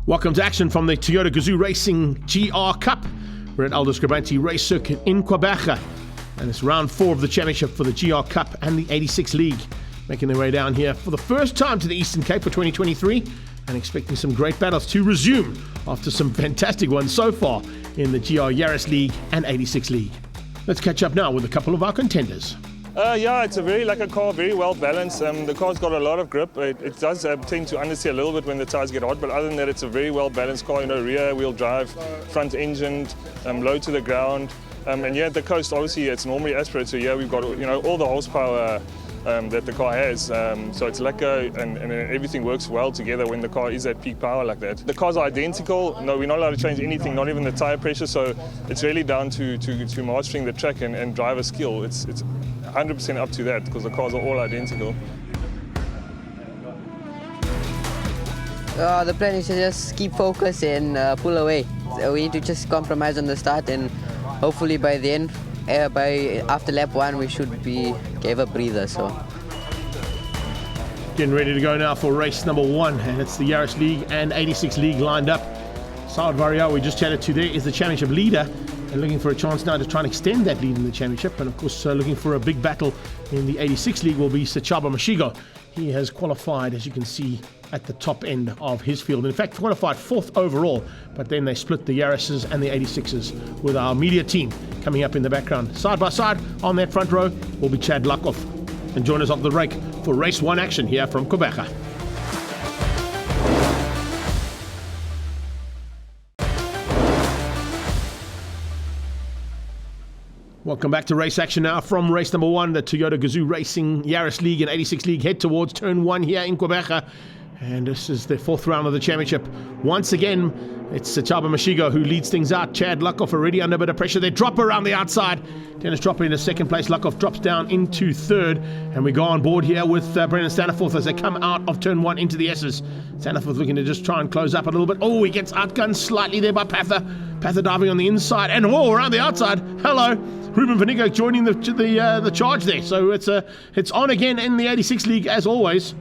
Welcome to action from the Toyota Gazoo Racing GR Cup. We're at Aldo Scribante Race Circuit in Quebec, and it's round 4 of the championship for the GR Cup and the 86 League. Making their way down here for the first time to the Eastern Cape for 2023, and expecting some great battles to resume after some fantastic ones so far in the GR Yaris League and 86 League. Let's catch up now with a couple of our contenders. Yeah, it's a very like a car, very well balanced. The car's got a lot of grip. It does tend to understeer a little bit when the tires get hot, but other than that, it's a very well balanced car. You know, rear wheel drive, front engined, low to the ground, and yeah, at the coast, obviously, it's normally aspirated. So yeah, we've got all the horsepower that the car has. So it's lekker, and everything works well together when the car is at peak power like that. The cars are identical. No, we're not allowed to change anything, not even the tire pressure. So it's really down to mastering the track and driver skill. It's 100% up to that because the cars are all identical. The plan is to just keep focus and pull away. So we need to just compromise on the start, and hopefully by the end, after lap 1, we should give a breather. So getting ready to go now for race number 1, and it's the Yaris League and 86 League lined up. Saad Varial, we just chatted to there, is the championship leader, and looking for a chance now to try and extend that lead in the championship. And of course, looking for a big battle in the 86 League will be Sechaba Mashigo. He has qualified, as you can see, at the top end of his field. In fact, qualified 4th overall, but then they split the Yarises and the 86s with our media team coming up in the background. Side by side on that front row will be Chad Luckhoff. And join us off the rake for race 1 action here from Quebec. Welcome back to race action now from race number 1, the Toyota Gazoo Racing Yaris League and 86 League head towards turn 1 here in Quebec. And this is the 4th round of the championship. Once again, it's Sechaba Mashigo who leads things out. Chad Luckhoff already under a bit of pressure. They drop around the outside. Dennis Dropper into 2nd place. Luckhoff drops down into 3rd. And we go on board here with Brendan Staniforth as they come out of turn 1 into the S's. Staniforth looking to just try and close up a little bit. Oh, he gets outgunned slightly there by Pather. Pather diving on the inside and around the outside. Hello. Ruben Vanico joining the charge there. So it's on again in the 86 League as always.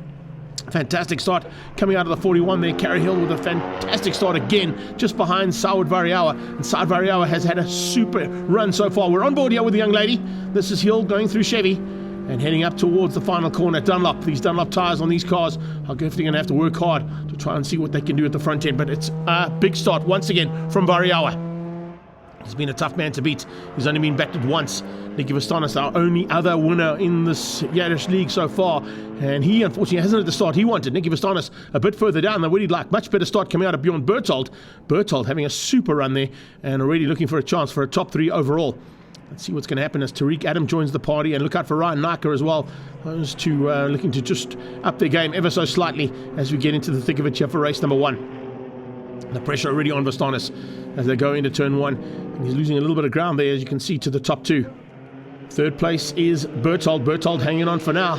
Fantastic start coming out of the 41 there. Carey Hill with a fantastic start again, just behind Saad Variawa. And Saad Variawa has had a super run so far. We're on board here with the young lady. This is Hill going through Chevy and heading up towards the final corner at Dunlop. These Dunlop tyres on these cars are definitely going to have to work hard to try and see what they can do at the front end. But it's a big start once again from Variawa. He's been a tough man to beat. He's only been battered once. Nicky Vastanis, our only other winner in this Yaris League so far. And he, unfortunately, hasn't had the start he wanted. Nicky Vastanis a bit further down than what he'd like. Much better start coming out of Bjorn Berthold. Berthold having a super run there and already looking for a chance for a top 3 overall. Let's see what's going to happen as Tariq Adam joins the party. And look out for Ryan Naka as well. Those two looking to just up their game ever so slightly as we get into the thick of it here for race number 1. The pressure already on Vastanis as they go into turn 1. And he's losing a little bit of ground there, as you can see, to the top 2. 3rd place is Berthold. Berthold hanging on for now.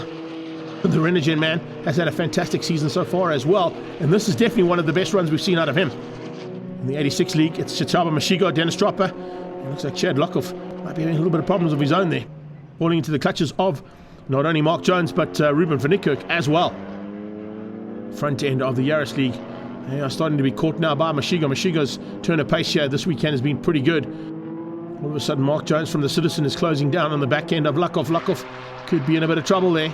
The Renogen man has had a fantastic season so far as well. And this is definitely one of the best runs we've seen out of him. In the 86 League, it's Sechaba Mashigo, Dennis Dropper. It looks like Chad Luckhoff might be having a little bit of problems of his own there. Falling into the clutches of not only Mark Jones, but Ruben van Niekerk as well. Front end of the Yaris League. They are starting to be caught now by Mashigo. Mashigo's turn of pace here this weekend has been pretty good. All of a sudden, Mark Jones from the Citizen is closing down on the back end of Luckhoff. Luckhoff could be in a bit of trouble there.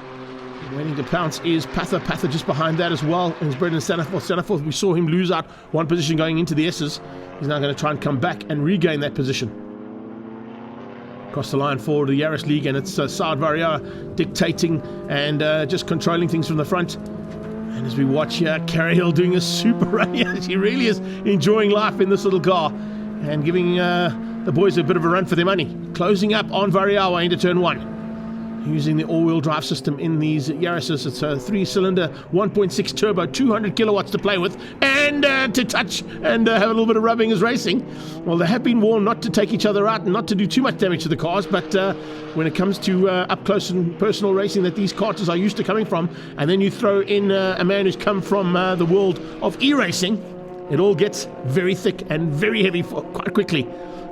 Waiting to pounce is Pather. Pather just behind that as well. And it's Brendan Staniforth. Staniforth, we saw him lose out one position going into the S's. He's now going to try and come back and regain that position. Across the line for the Yaris League, and it's Saad Variawa dictating and just controlling things from the front. And as we watch here, Carey Hill doing a super run. Yes, he really is enjoying life in this little car and giving the boys a bit of a run for their money. Closing up on Variawa into turn 1. Using the all-wheel drive system in these Yarises. It's a 3-cylinder, 1.6 turbo, 200 kilowatts to play with and to touch and have a little bit of rubbing as racing. Well, they have been warned not to take each other out and not to do too much damage to the cars, but when it comes to up-close and personal racing that these karters are used to coming from, and then you throw in a man who's come from the world of e-racing, it all gets very thick and very heavy quite quickly.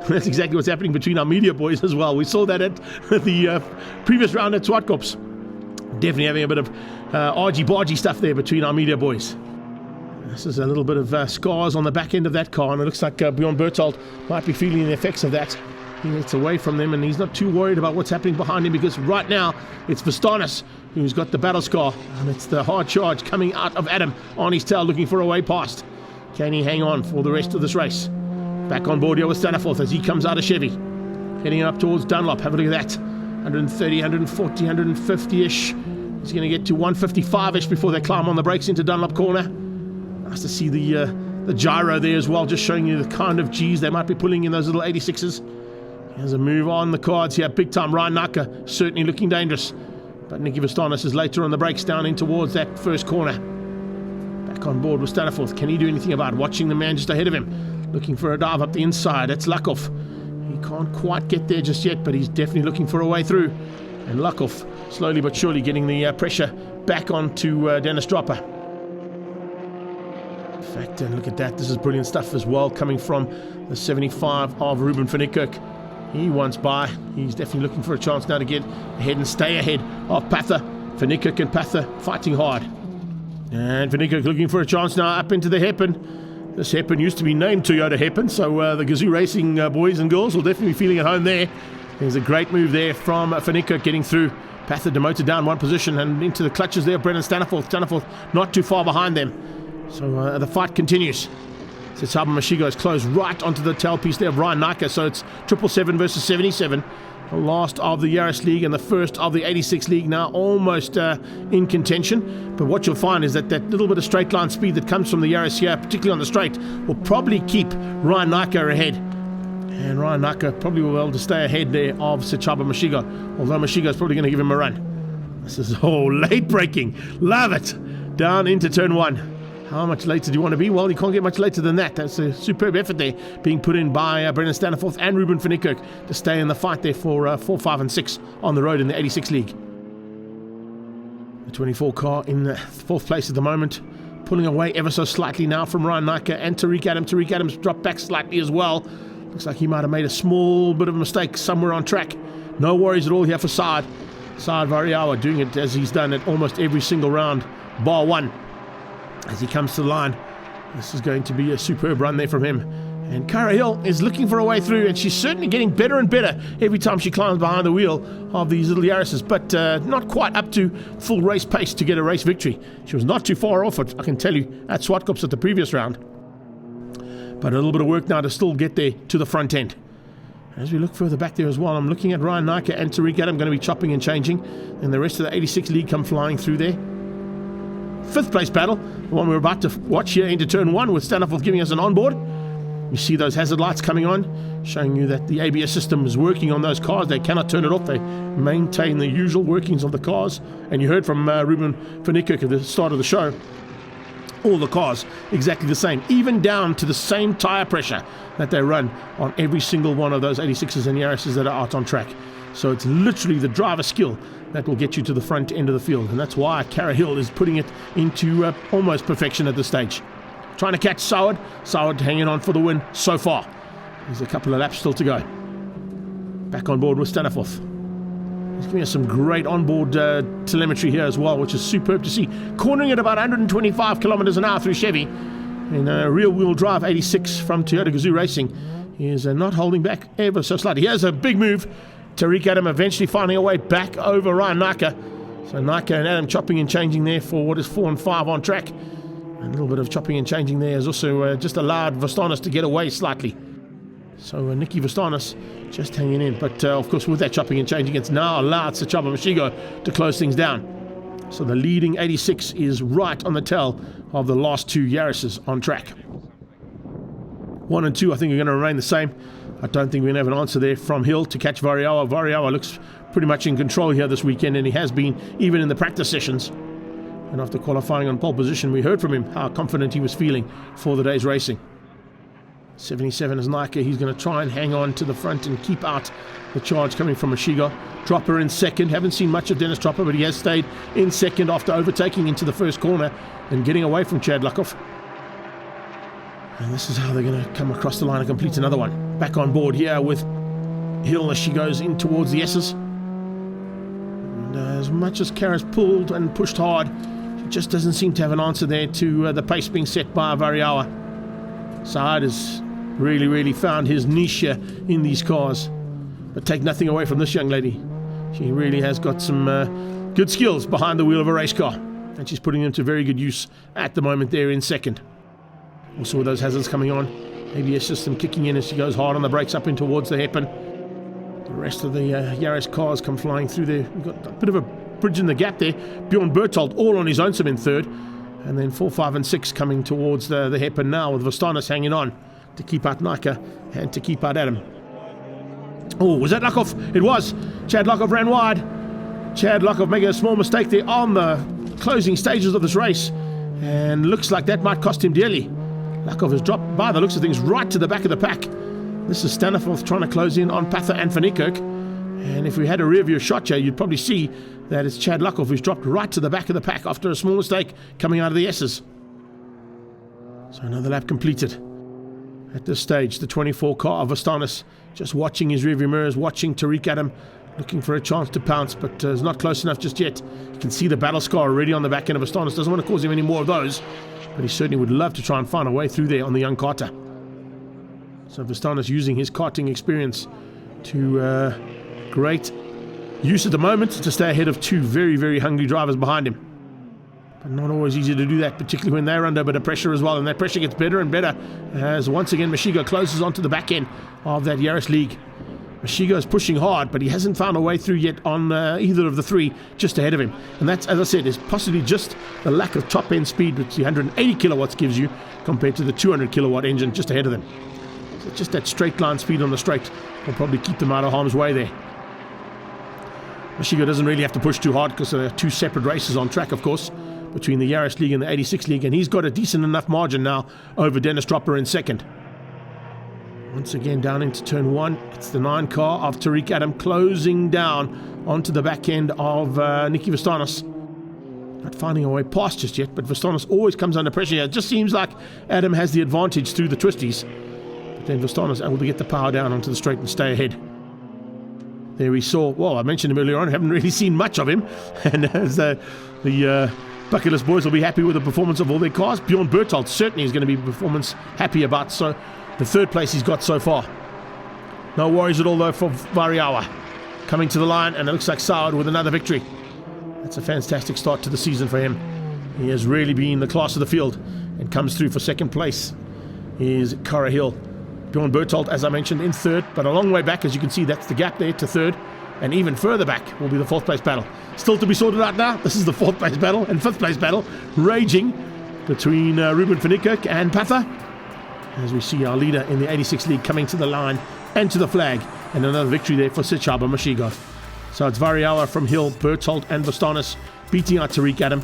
That's exactly what's happening between our media boys as well. We saw that at the previous round at Swartkops. Definitely having a bit of argy-bargy stuff there between our media boys. This is a little bit of scars on the back end of that car, and it looks like Bjorn Berthold might be feeling the effects of that. He gets away from them, and he's not too worried about what's happening behind him, because right now it's Vastanis who's got the battle scar, and it's the hard charge coming out of Adam on his tail, looking for a way past. Can he hang on for the rest of this race? Back on board here with Staniforth as he comes out of Chevy, heading up towards Dunlop. Have a look at that. 130, 140, 150-ish. He's going to get to 155-ish before they climb on the brakes into Dunlop corner. Nice to see the gyro there as well, just showing you the kind of G's they might be pulling in those little 86s. There's a move on the cards here, big time. Ryan Naka certainly looking dangerous, but Nicky Vastanis is later on the brakes down in towards that first corner. Back on board with Staniforth. Can he do anything about watching the man just ahead of him, looking for a dive up the inside? That's Lakov. He can't quite get there just yet, but he's definitely looking for a way through. And Lakov slowly but surely getting the pressure back onto Dennis Dropper. In fact, and look at that, this is brilliant stuff as well, coming from the 75 of Ruben van Niekerk. He wants by. He's definitely looking for a chance now to get ahead and stay ahead of Pather. Van Niekerk and Pather fighting hard. And Van Niekerk looking for a chance now up into the hairpin. This hairpin used to be named Toyota hairpin, so the Gazoo Racing boys and girls will definitely be feeling at home there. There's a great move there from Van Niekerk getting through. Pather demoted down one position and into the clutches there of Brendan Staniforth. Staniforth not too far behind them. So the fight continues. Setsaba Mashigo is closed right onto the tailpiece there of Ryan Naka. So it's 777 versus 77. The last of the Yaris League and the first of the 86 League now almost in contention. But what you'll find is that little bit of straight line speed that comes from the Yaris here, particularly on the straight, will probably keep Ryan Naka ahead. And Ryan Naka probably will be able to stay ahead there of Setsaba Mashigo, although Mashigo is probably going to give him a run. This is late braking. Love it. Down into turn one. How much later do you want to be? Well, you can't get much later than that. That's a superb effort there being put in by Brendan Staniforth and Ruben van Niekerk to stay in the fight there for 4, 5 and 6 on the road in the 86 League. The 24 car in the 4th place at the moment, pulling away ever so slightly now from Ryan Naka and Tariq Adams. Tariq Adams dropped back slightly as well. Looks like he might have made a small bit of a mistake somewhere on track. No worries at all here for Saad. Saad Variawa doing it as he's done it almost every single round, bar one. As he comes to the line, this is going to be a superb run there from him. And Cara Hill is looking for a way through, and she's certainly getting better and better every time she climbs behind the wheel of these little Yarises, but not quite up to full race pace to get a race victory. She was not too far off it, I can tell you, at Swartkops at the previous round. But a little bit of work now to still get there to the front end. As we look further back there as well, I'm looking at Ryan Naka and Tariq Adam going to be chopping and changing, and the rest of the 86 League come flying through there. 5th place battle, the one we're about to watch here into turn 1 with Staniforth giving us an onboard. You see those hazard lights coming on, showing you that the ABS system is working on those cars. They cannot turn it off. They maintain the usual workings of the cars. And you heard from Ruben van Niekerk at the start of the show. All the cars exactly the same, even down to the same tyre pressure that they run on every single one of those 86s and Yarises that are out on track. So it's literally the driver skill that will get you to the front end of the field. And that's why Cara Hill is putting it into almost perfection at this stage. Trying to catch Soward. Soward hanging on for the win so far. There's a couple of laps still to go. Back on board with Staniforth. He's giving us some great onboard telemetry here as well, which is superb to see. Cornering at about 125 kilometers an hour through Chevy in a rear-wheel drive 86 from Toyota Gazoo Racing. He is not holding back ever so slightly. Here's a big move. Tariq Adam eventually finding a way back over Ryan Naka. So Naka and Adam chopping and changing there for what is 4 and 5 on track. A little bit of chopping and changing there has also just allowed Vastanis to get away slightly. So Nicky Vastanis just hanging in. But of course with that chopping and changing, it's now allowed Setsaba Mashigo to close things down. So the leading 86 is right on the tail of the last 2 Yarises on track. 1 and 2 I think are going to remain the same. I don't think we're going to have an answer there from Hill to catch Variawa. Variawa looks pretty much in control here this weekend, and he has been even in the practice sessions. And after qualifying on pole position, we heard from him how confident he was feeling for the day's racing. 77 is Naka. He's going to try and hang on to the front and keep out the charge coming from Mashigo. Dropper in second. Haven't seen much of Dennis Dropper, but he has stayed in second after overtaking into the first corner and getting away from Chad Lakov. And this is how they're going to come across the line and complete another one. Back on board here with Hill as she goes in towards the S's. And as much as Kara's pulled and pushed hard, just doesn't seem to have an answer there to the pace being set by Variawa. Saad has really found his niche here in these cars. But take nothing away from this young lady. She really has got some good skills behind the wheel of a race car. And she's putting them to very good use at the moment there in second. Also with those hazards coming on, ABS system kicking in as she goes hard on the brakes up in towards the hairpin. The rest of the Yaris cars come flying through there. We've got a bit of a bridge in the gap there. Bjorn Berthold all on his own in third. And then 4, 5 and 6 coming towards the hairpin now, with Vastanis hanging on to keep out Nika and to keep out Adam. Oh, was that Lakov? It was. Chad Lakov ran wide. Chad Lakov making a small mistake there on the closing stages of this race. And looks like that might cost him dearly. Lakov has dropped, by the looks of things, right to the back of the pack. This is Staniforth trying to close in on Pather and Van Niekerk. And if we had a rear view shot here, you'd probably see that it's Chad Lakov who's dropped right to the back of the pack after a small mistake coming out of the S's. So another lap completed. At this stage, the 24 car of Vastanis just watching his rearview mirrors, watching Tariq Adam, looking for a chance to pounce, but is not close enough just yet. You can see the battle scar already on the back end of Vastanis. Doesn't want to cause him any more of those, but he certainly would love to try and find a way through there on the young karter. So Vastanis using his karting experience to great use at the moment to stay ahead of two very hungry drivers behind him. But not always easy to do that, particularly when they're under a bit of pressure as well, and that pressure gets better and better as once again Mashigo closes onto the back end of that Yaris League. Mashigo is pushing hard, but he hasn't found a way through yet on either of the three just ahead of him. And that's, as I said, is possibly just the lack of top end speed which the 180 kilowatts gives you compared to the 200 kilowatt engine just ahead of them. So just that straight line speed on the straight will probably keep them out of harm's way there. Mashigo doesn't really have to push too hard because there are two separate races on track, of course, between the Yaris League and the 86 League, and he's got a decent enough margin now over Dennis Dropper in second. Once again down into turn 1, it's the 9 car of Tariq Adam closing down onto the back end of Nicky Vastanis. Not finding a way past just yet, but Vastanis always comes under pressure here. It just seems like Adam has the advantage through the twisties, but then Vastanis able to get the power down onto the straight and stay ahead. There we saw, well, I mentioned him earlier on, haven't really seen much of him, and as the bucket list boys will be happy with the performance of all their cars, Bjorn Berthold certainly is going to be performance happy about so the third place he's got so far. No worries at all though for Variawa. Coming to the line, and it looks like Saud with another victory. That's a fantastic start to the season for him. He has really been the class of the field, and comes through for second place is Cara Hill. Bjorn Berthold, as I mentioned, in third, but a long way back. As you can see, that's the gap there to third, and even further back will be the fourth place battle. Still to be sorted out now. This is the fourth place battle and fifth place battle raging between Ruben van Niekerk and Pather, as we see our leader in the 86 League coming to the line and to the flag, and another victory there for Sitchaba Mashigo. So it's Variawa from Hill, Berthold and Vastanis beating out Tariq Adam.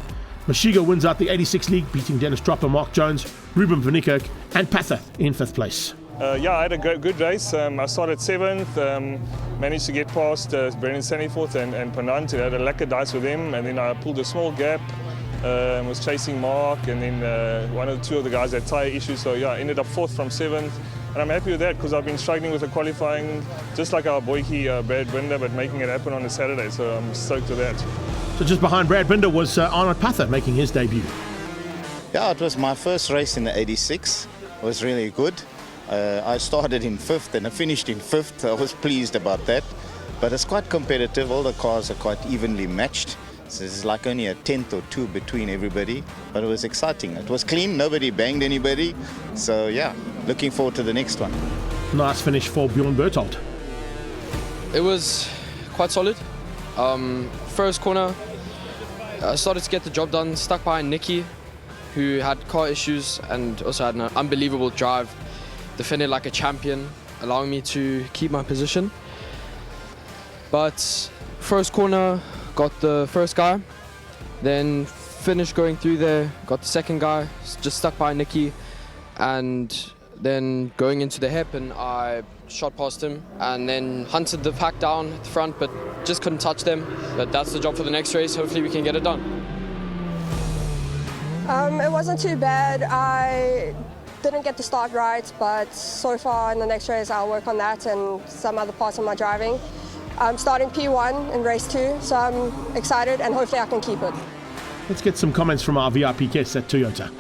Mashigo wins out the 86 League, beating Dennis Dropper, Mark Jones, Ruben van Niekerk and Pather in fifth place. Yeah, I had a good race. I started 7th, managed to get past Brendan Staniforth and Penant. I had a lekker dice with him, and then I pulled a small gap, was chasing Mark, and then one or two of the guys had tyre issues, so yeah, I ended up 4th from 7th. And I'm happy with that because I've been struggling with the qualifying, just like our boykie Brad Binder, but making it happen on a Saturday, so I'm stoked with that. So just behind Brad Binder was Arnold Pather making his debut. Yeah, it was my first race in the 86. It was really good. I started in 5th and I finished in 5th. I was pleased about that. But it's quite competitive. All the cars are quite evenly matched. So it's like only a 10th or 2 between everybody. But it was exciting. It was clean. Nobody banged anybody. So yeah, looking forward to the next one. Nice finish for Bjorn Berthold. It was quite solid. First corner, I started to get the job done. Stuck behind Nicky, who had car issues and also had an unbelievable drive. Defended like a champion, allowing me to keep my position. But first corner, got the first guy, then finished going through there, got the second guy, just stuck by Nicky, and then going into the hairpin, I shot past him and then hunted the pack down at the front, but just couldn't touch them. But that's the job for the next race. Hopefully we can get it done. It wasn't too bad. I didn't get the start right, but so far in the next race I'll work on that and some other parts of my driving. I'm starting P1 in race 2, so I'm excited and hopefully I can keep it. Let's get some comments from our VIP guests at Toyota.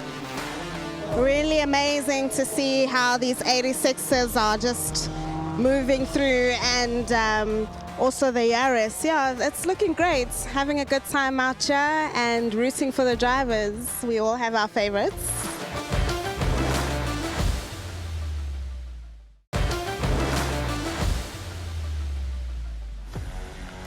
Really amazing to see how these 86s are just moving through, and also the Yaris. Yeah, it's looking great. Having a good time out here and rooting for the drivers. We all have our favorites.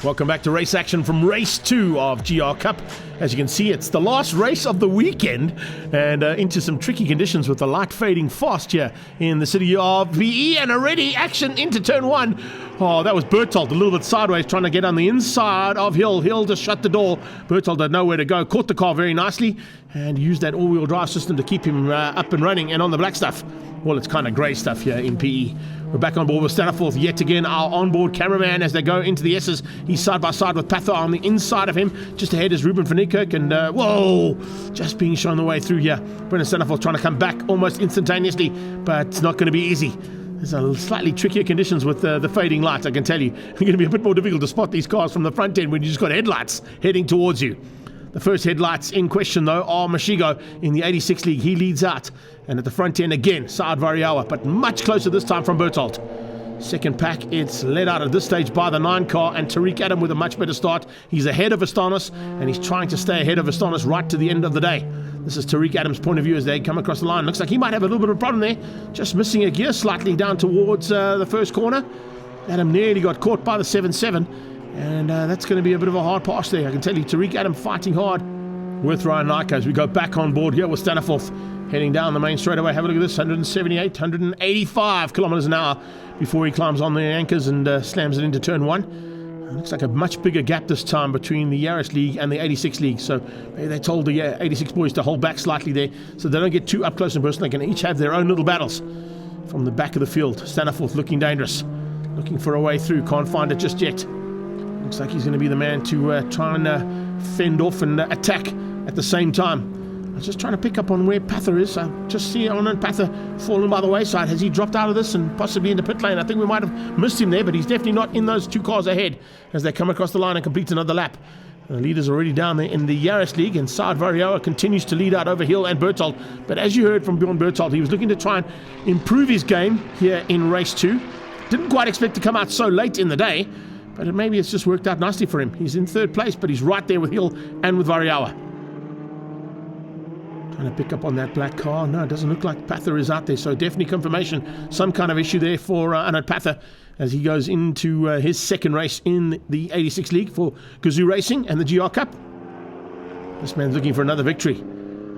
Welcome back to race action from race 2 of GR Cup. As you can see, it's the last race of the weekend, and into some tricky conditions with the light fading fast here in the city of VE, and already action into turn 1. Oh, that was Berthold, a little bit sideways, trying to get on the inside of Hill. Hill just shut the door. Berthold had nowhere to go, caught the car very nicely, and used that all-wheel drive system to keep him up and running. And on the black stuff, well, it's kind of grey stuff here in PE. We're back on board with Staniforth yet again, our onboard cameraman, as they go into the S's. He's side by side with Pather on the inside of him. Just ahead is Ruben van Niekerk, and whoa, just being shown the way through here. Brendan Staniforth trying to come back almost instantaneously, but it's not going to be easy. There's a slightly trickier conditions with the fading light, I can tell you. It's going to be a bit more difficult to spot these cars from the front end when you just got headlights heading towards you. The first headlights in question, though, are Mashigo in the 86 League. He leads out. And at the front end again, Saad Variawa, but much closer this time from Berthold. Second pack, it's led out at this stage by the 9 car, and Tariq Adam with a much better start. He's ahead of Astanis, and he's trying to stay ahead of Astanis right to the end of the day. This is Tariq Adam's point of view as they come across the line. Looks like he might have a little bit of a problem there. Just missing a gear slightly down towards the first corner. Adam nearly got caught by the 7-7. And that's going to be a bit of a hard pass there. I can tell you, Tariq Adam fighting hard with Ryan Nike as we go back on board here with Staniforth heading down the main straightaway. Have a look at this, 178, 185 kilometers an hour before he climbs on the anchors and slams it into turn 1. It looks like a much bigger gap this time between the Yaris League and the 86 League. So maybe they told the 86 boys to hold back slightly there so they don't get too up close and personal. They can each have their own little battles from the back of the field. Staniforth looking dangerous, looking for a way through, can't find it just yet. Looks like he's going to be the man to try and fend off and attack at the same time. I was just trying to pick up on where Pather is. I just see Onan Pather fallen by the wayside. Has he dropped out of this and possibly into pit lane? I think we might have missed him there, but he's definitely not in those 2 cars ahead as they come across the line and complete another lap. The leader's already down there in the Yaris League, and Saad Varioa continues to lead out over Hill and Berthold. But as you heard from Bjorn Berthold, he was looking to try and improve his game here in race 2. Didn't quite expect to come out so late in the day, but maybe it's just worked out nicely for him. He's in 3rd place, but he's right there with Hill and with Variawa. Trying to pick up on that black car. No, it doesn't look like Pather is out there, so definitely confirmation. Some kind of issue there for Anand Pather as he goes into his 2nd race in the 86 League for Gazoo Racing and the GR Cup. This man's looking for another victory.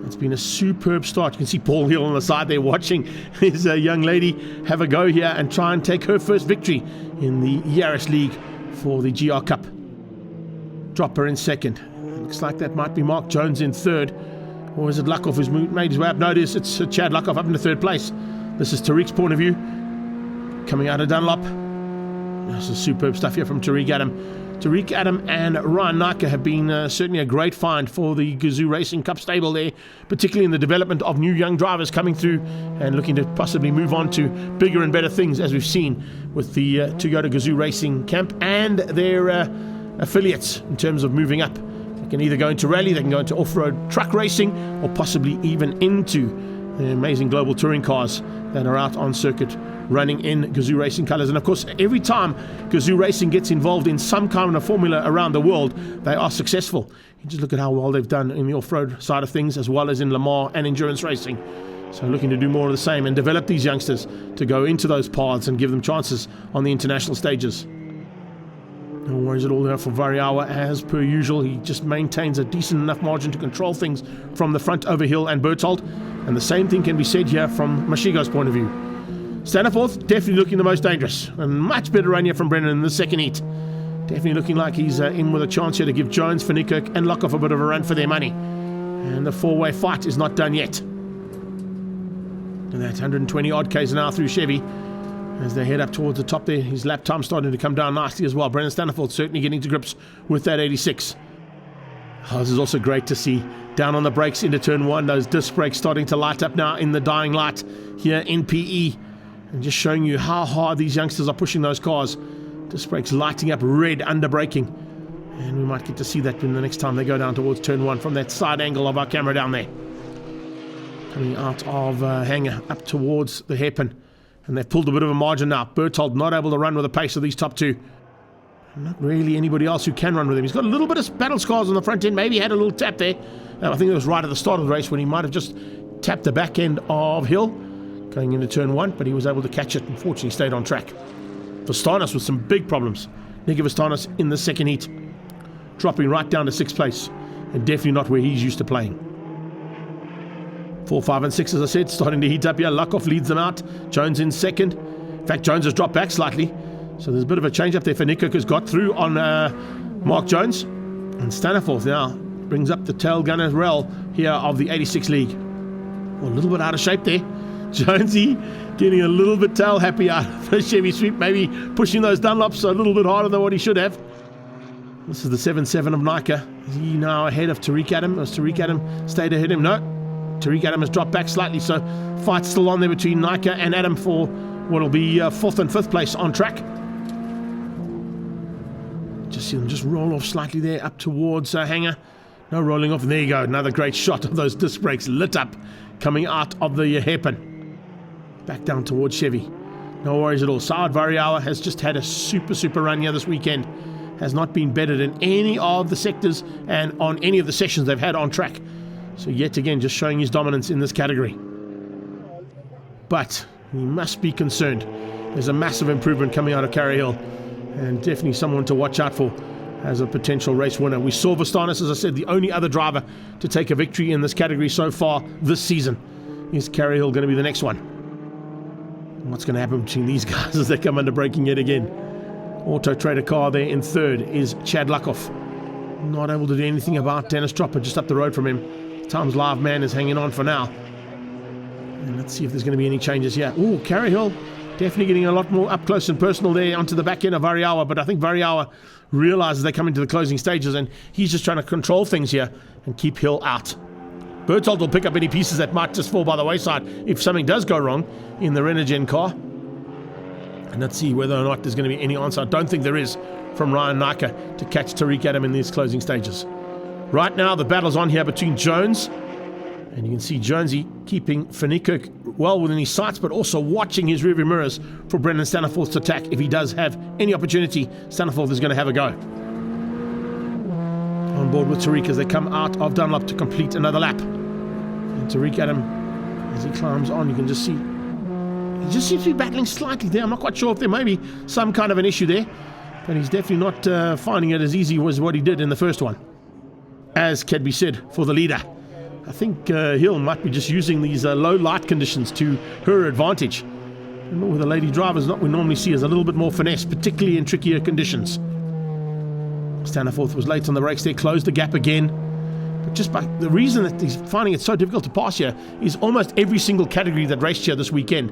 It's been a superb start. You can see Paul Hill on the side there watching his young lady have a go here and try and take her first victory in the Yaris League for the GR Cup. Dropper in 2nd. Looks like that might be Mark Jones in 3rd. Or is it Luckhoff who's made his way up? No, it's Chad Luckhoff up into 3rd place. This is Tariq's point of view. Coming out of Dunlop. This is superb stuff here from Tariq Adam. Tariq Adam and Ryan Nike have been certainly a great find for the Gazoo Racing Cup stable there, particularly in the development of new young drivers coming through and looking to possibly move on to bigger and better things, as we've seen with the Toyota Gazoo Racing camp and their affiliates in terms of moving up. They can either go into rally, they can go into off-road truck racing, or possibly even into the amazing global touring cars that are out on circuit running in Gazoo Racing colours. And of course, every time Gazoo Racing gets involved in some kind of formula around the world, they are successful. You just look at how well they've done in the off-road side of things, as well as in Le Mans and endurance racing. So looking to do more of the same and develop these youngsters to go into those paths and give them chances on the international stages. No worries at all there for Variawa. As per usual, he just maintains a decent enough margin to control things from the front over Hill and Berthold. And the same thing can be said here from Mashigo's point of view. Staniforth definitely looking the most dangerous, and much better run here from Brennan in the 2nd heat. Definitely looking like he's in with a chance here to give Jones, Van Niekerk and Lockhoff a bit of a run for their money. And the 4-way fight is not done yet. And that's 120 odd k's an hour through Chevy as they head up towards the top there. His lap time starting to come down nicely as well. Brennan Staniforth certainly getting to grips with that 86. Oh, this is also great to see. Down on the brakes into turn 1, those disc brakes starting to light up now in the dying light here in PE. And just showing you how hard these youngsters are pushing those cars. Disc brakes lighting up red under braking. And we might get to see that when the next time they go down towards turn 1 from that side angle of our camera down there. Coming out of Hanger up towards the hairpin. And they've pulled a bit of a margin now. Berthold not able to run with the pace of these top two. Not really anybody else who can run with him. He's got a little bit of battle scars on the front end. Maybe had a little tap there. I think it was right at the start of the race when he might have just tapped the back end of Hill going into turn 1, but he was able to catch it. Unfortunately, stayed on track. Vastanis with some big problems. Nicky Vastanis in the second heat, dropping right down to 6th place, and definitely not where he's used to playing. 4, 5, and 6, as I said, starting to heat up here. Lukoff leads them out. Jones in second. In fact, Jones has dropped back slightly, so there's a bit of a change up there for Nick has got through on Mark Jones, and Staniforth now brings up the tail gunner rail here of the 86 League. Well, a little bit out of shape there. Jonesy getting a little bit tail happy out of the Chevy sweep, maybe pushing those Dunlops a little bit harder than what he should have. This is the 7-7 of Nika. Is he now ahead of Tariq Adam? Has Tariq Adam stayed ahead of him? No. Tariq Adam has dropped back slightly, so fight's still on there between Nika and Adam for what will be 4th and 5th place on track. Just see them just roll off slightly there up towards Hanger. No rolling off, and there you go, another great shot of those disc brakes lit up coming out of the hairpin. Back down towards Chevy. No worries at all. Saad Variawa has just had a super run here this weekend. Has not been bettered in any of the sectors and on any of the sessions they've had on track. So yet again, just showing his dominance in this category. But he must be concerned. There's a massive improvement coming out of Carey Hill, and definitely someone to watch out for as a potential race winner. We saw Vastanis, as I said, the only other driver to take a victory in this category so far this season. Is Carey Hill going to be the next one? What's going to happen between these guys as they come under braking yet again? Auto Trader car there in 3rd is Chad Lukoff. Not able to do anything about Dennis Dropper just up the road from him. Times Live Man is hanging on for now. And let's see if there's going to be any changes here. Oh, Carey Hill definitely getting a lot more up close and personal there onto the back end of Variawa, but I think Variawa realizes they come into the closing stages and he's just trying to control things here and keep Hill out. Berthold will pick up any pieces that might just fall by the wayside if something does go wrong in the Renogen car. And let's see whether or not there's going to be any answer. I don't think there is from Ryan Nika to catch Tariq Adam in these closing stages. Right now, the battle's on here between Jones, and you can see Jonesy keeping Finikirk well within his sights, but also watching his rearview mirrors for Brendan Staniforth's attack. If he does have any opportunity, Staniforth is going to have a go. On board with Tariq as they come out of Dunlop to complete another lap. And Tariq Adam, as he climbs on, you can just see he just seems to be battling slightly there. I'm not quite sure if there may be some kind of an issue there, but he's definitely not finding it as easy as what he did in the first one. As can be said for the leader. I think Hill might be just using these low light conditions to her advantage. And with the lady drivers, what we normally see is a little bit more finesse, particularly in trickier conditions. Staniforth was late on the brakes there, closed the gap again. But just by the reason that he's finding it so difficult to pass here is almost every single category that raced here this weekend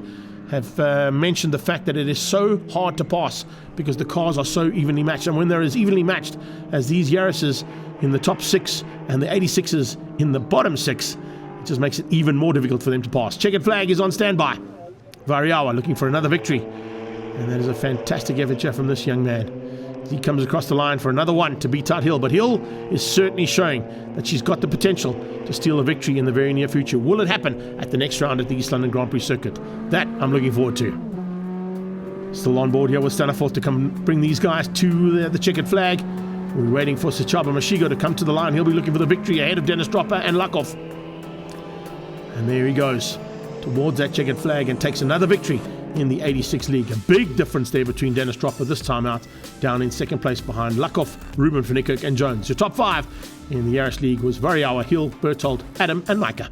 have mentioned the fact that it is so hard to pass because the cars are so evenly matched. And when they're as evenly matched as these Yaris's in the top 6 and the 86s in the bottom 6, it just makes it even more difficult for them to pass. Checkered flag is on standby. Variawa looking for another victory. And that is a fantastic effort here from this young man. He comes across the line for another one to beat out Hill, but Hill is certainly showing that she's got the potential to steal a victory in the very near future. Will it happen at the next round at the East London Grand Prix circuit? That I'm looking forward to. Still on board here with Staniforth to come bring these guys to the checkered flag. We're waiting for Sachaba Mashigo to come to the line. He'll be looking for the victory ahead of Dennis Dropper and Lukoff. And there he goes towards that checkered flag and takes another victory in the 86 League. A big difference there between Dennis Dropper this time out, down in second place behind Lukoff, Ruben van Niekerk and Jones. Your top 5 in the Yaris League was Variawa, Hill, Berthold, Adam and Nika.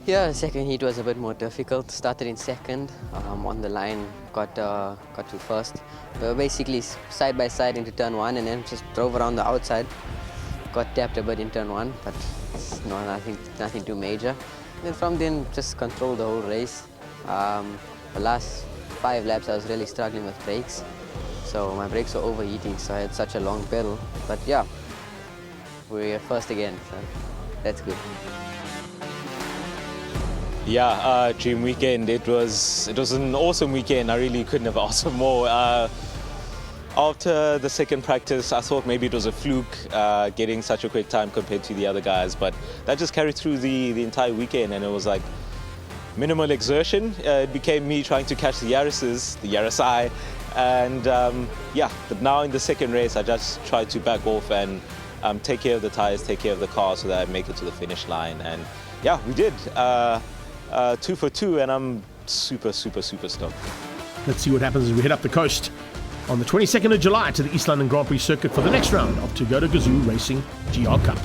Yeah, the second heat was a bit more difficult. Started in second, on the line, got to first. We were basically side by side into turn 1 and then just drove around the outside. Got tapped a bit in turn 1, but nothing too major. And then from then, just controlled the whole race. The last 5 laps I was really struggling with brakes, so my brakes were overheating, so I had such a long pedal. But yeah, we're first again, so that's good. Yeah, dream weekend. It was an awesome weekend. I really couldn't have asked for more. After the second practice, I thought maybe it was a fluke getting such a quick time compared to the other guys, but that just carried through the entire weekend, and it was like minimal exertion. It became me trying to catch the Yarisi, and yeah, but now in the second race, I just tried to back off and take care of the tires, take care of the car so that I make it to the finish line, and yeah, we did. 2 for 2, and I'm super stoked. Let's see what happens as we head up the coast on the 22nd of July to the East London Grand Prix circuit for the next round of Toyota Gazoo Racing GR Cup.